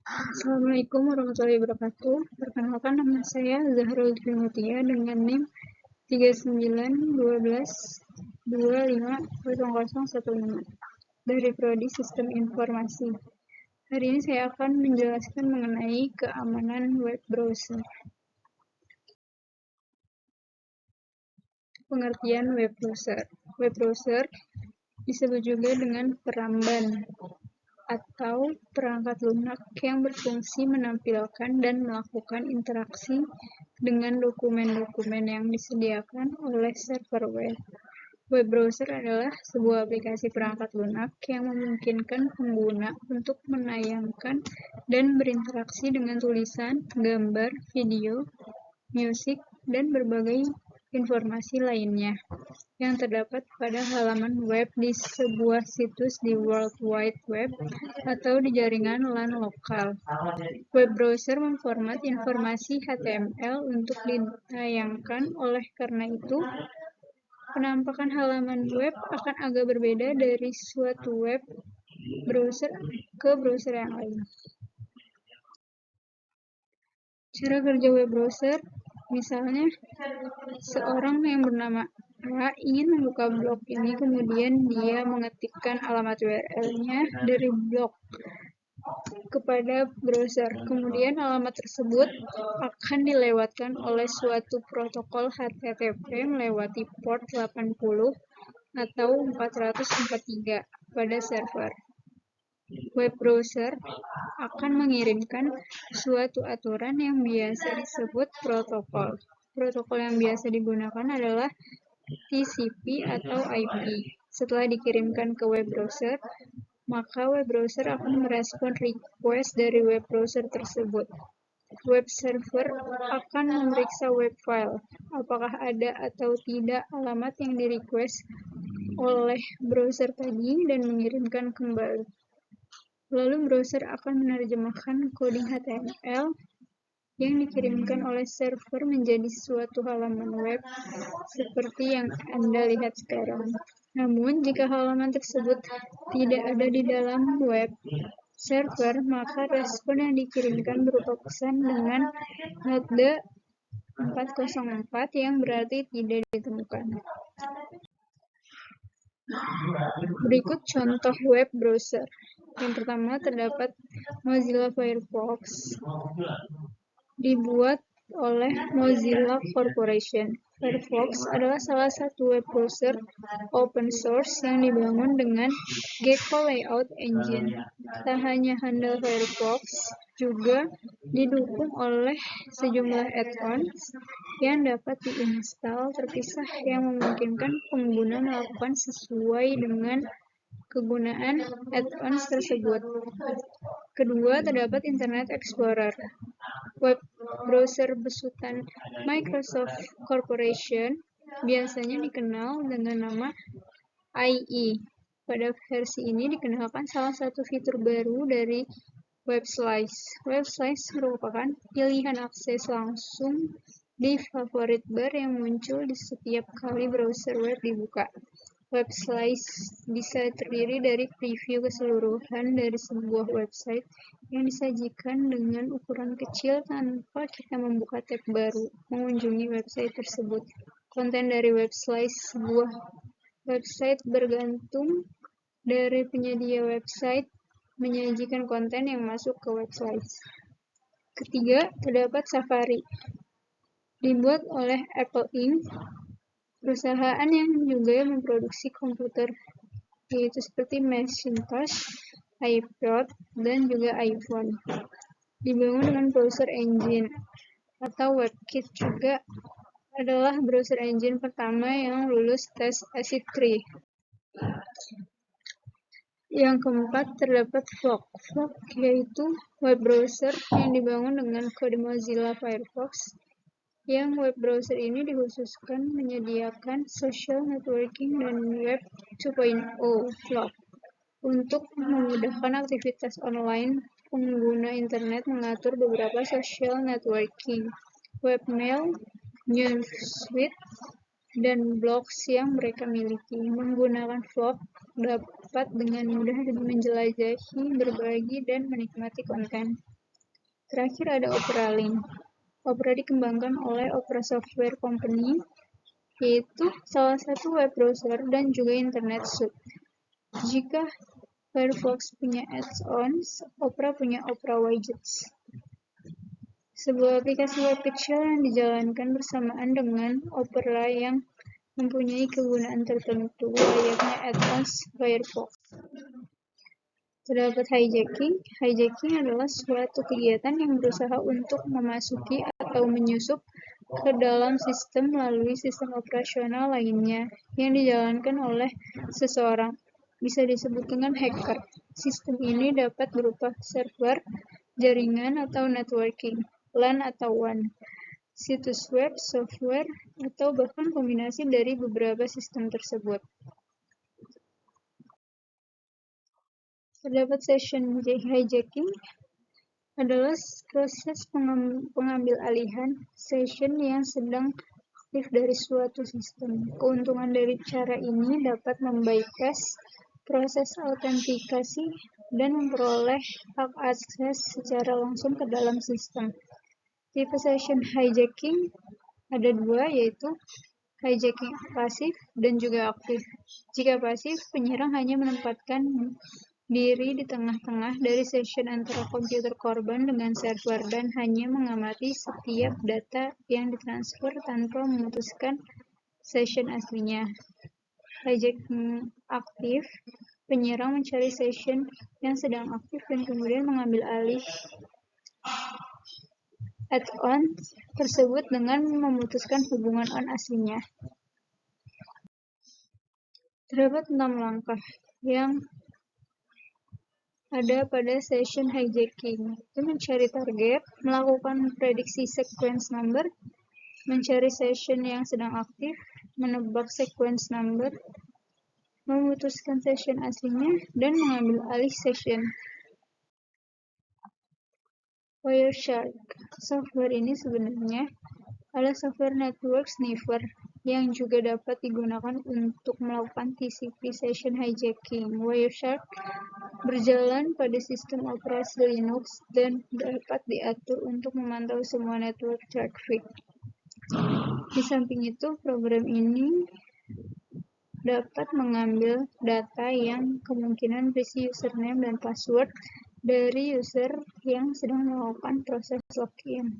Assalamualaikum warahmatullahi wabarakatuh. Perkenalkan, nama saya Zahrul Trimutia dengan NIM 3912250015 dari Prodi Sistem Informasi. Hari ini saya akan menjelaskan mengenai keamanan web browser. Pengertian web browser. Web browser disebut juga dengan peramban atau perangkat lunak yang berfungsi menampilkan dan melakukan interaksi dengan dokumen-dokumen yang disediakan oleh server web. Web browser adalah sebuah aplikasi perangkat lunak yang memungkinkan pengguna untuk menayangkan dan berinteraksi dengan tulisan, gambar, video, musik, dan berbagai informasi lainnya yang terdapat pada halaman web di sebuah situs di World Wide Web atau di jaringan LAN lokal. Web browser memformat informasi HTML untuk ditayangkan, oleh karena itu, penampakan halaman web akan agak berbeda dari suatu web browser ke browser yang lain. Cara kerja web browser, misalnya seorang yang bernama A ingin membuka blog ini, kemudian dia mengetikkan alamat URL-nya dari blog kepada browser. Kemudian alamat tersebut akan dilewatkan oleh suatu protokol HTTP melewati port 80 atau 443 pada server. Web browser akan mengirimkan suatu aturan yang biasa disebut protokol. Protokol yang biasa digunakan adalah TCP atau IP. Setelah dikirimkan ke web browser, maka web browser akan merespon request dari web browser tersebut. Web server akan memeriksa web file, apakah ada atau tidak alamat yang di-request oleh browser tadi dan mengirimkan kembali. Lalu browser akan menerjemahkan coding HTML yang dikirimkan oleh server menjadi suatu halaman web seperti yang Anda lihat sekarang. Namun, jika halaman tersebut tidak ada di dalam web server, maka respon yang dikirimkan berupa pesan dengan node 404 yang berarti tidak ditemukan. Berikut contoh web browser. Yang pertama terdapat Mozilla Firefox, dibuat oleh Mozilla Corporation. Firefox adalah salah satu web browser open source yang dibangun dengan Gecko Layout Engine. Tak hanya handle Firefox, juga didukung oleh sejumlah add-ons yang dapat diinstal terpisah yang memungkinkan pengguna melakukan sesuai dengan kegunaan add-ons tersebut. Kedua, terdapat Internet Explorer, web browser besutan Microsoft Corporation, biasanya dikenal dengan nama IE. Pada versi ini dikenalkan salah satu fitur baru dari Web Slice. Web Slice merupakan pilihan akses langsung di favorit bar yang muncul di setiap kali browser web dibuka. Web Slice bisa terdiri dari preview keseluruhan dari sebuah website yang disajikan dengan ukuran kecil tanpa kita membuka tab baru mengunjungi website tersebut. Konten dari Web Slice sebuah website bergantung dari penyedia website menyajikan konten yang masuk ke Web Slice. Ketiga, terdapat Safari, dibuat oleh Apple Inc., perusahaan yang juga memproduksi komputer, yaitu seperti Macintosh, iPod, dan juga iPhone. Dibangun dengan browser engine atau WebKit, juga adalah browser engine pertama yang lulus tes ACID 3. Yang keempat, terdapat Flock. Flock yaitu web browser yang dibangun dengan kode Mozilla Firefox, yang web browser ini dikhususkan menyediakan social networking dan web 2.0 Flock. Untuk memudahkan aktivitas online, pengguna internet mengatur beberapa social networking, webmail, newsfeed, dan blogs yang mereka miliki. Menggunakan Flock dapat dengan mudah menjelajahi, berbagi, dan menikmati konten. Terakhir ada Opera Link. Opera dikembangkan oleh Opera Software Company, yaitu salah satu web browser dan juga internet suite. Jika Firefox punya add-ons, Opera punya Opera Widgets. Sebuah aplikasi web kecil yang dijalankan bersamaan dengan Opera yang mempunyai kegunaan tertentu, layaknya add-ons Firefox. Terdapat hijacking. Hijacking adalah suatu kegiatan yang berusaha untuk memasuki atau menyusup ke dalam sistem melalui sistem operasional lainnya yang dijalankan oleh seseorang. Bisa disebut dengan hacker. Sistem ini dapat berupa server, jaringan atau networking, LAN atau WAN, situs web, software, atau bahkan kombinasi dari beberapa sistem tersebut. Terdapat session hijacking adalah proses pengambil alihan session yang sedang aktif dari suatu sistem. Keuntungan dari cara ini dapat membypass proses autentikasi dan memperoleh hak akses secara langsung ke dalam sistem. Tipe session hijacking ada dua, yaitu hijacking pasif dan juga aktif. Jika pasif, penyerang hanya menempatkan diri di tengah-tengah dari session antara komputer korban dengan server dan hanya mengamati setiap data yang ditransfer tanpa memutuskan session aslinya. Hijacking aktif, penyerang mencari session yang sedang aktif dan kemudian mengambil alih add-on tersebut dengan memutuskan hubungan on aslinya. Terdapat 6 langkah yang ada pada session hijacking, itu mencari target, melakukan prediksi sequence number, mencari session yang sedang aktif, menebak sequence number, memutuskan session aslinya, dan mengambil alih session. Wireshark. Software ini sebenarnya adalah software network sniffer yang juga dapat digunakan untuk melakukan TCP session hijacking. Wireshark berjalan pada sistem operasi Linux dan dapat diatur untuk memantau semua network traffic. Di samping itu, program ini dapat mengambil data yang kemungkinan berisi username dan password dari user yang sedang melakukan proses login.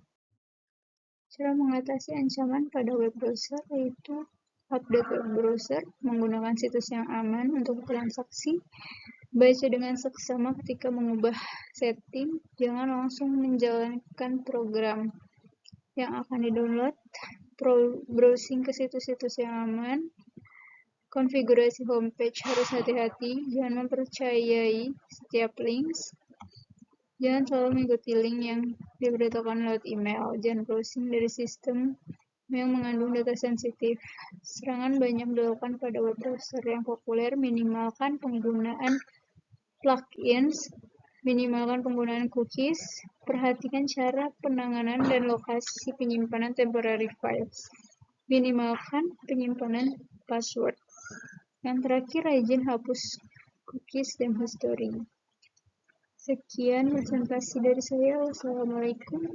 Cara mengatasi ancaman pada web browser yaitu update web browser, menggunakan situs yang aman untuk transaksi, baca dengan seksama ketika mengubah setting, jangan langsung menjalankan program yang akan di-download, browsing ke situs-situs yang aman, konfigurasi homepage harus hati-hati, jangan mempercayai setiap links, jangan selalu mengikuti link yang diberitakan lewat email, jangan browsing dari sistem yang mengandung data sensitif. Serangan banyak dilakukan pada web browser yang populer, minimalkan penggunaan plugins, minimalkan penggunaan cookies, perhatikan cara penanganan dan lokasi penyimpanan temporary files, minimalkan penyimpanan password. Yang terakhir, rajin hapus cookies dan history. Sekian presentasi dari saya. Wassalamualaikum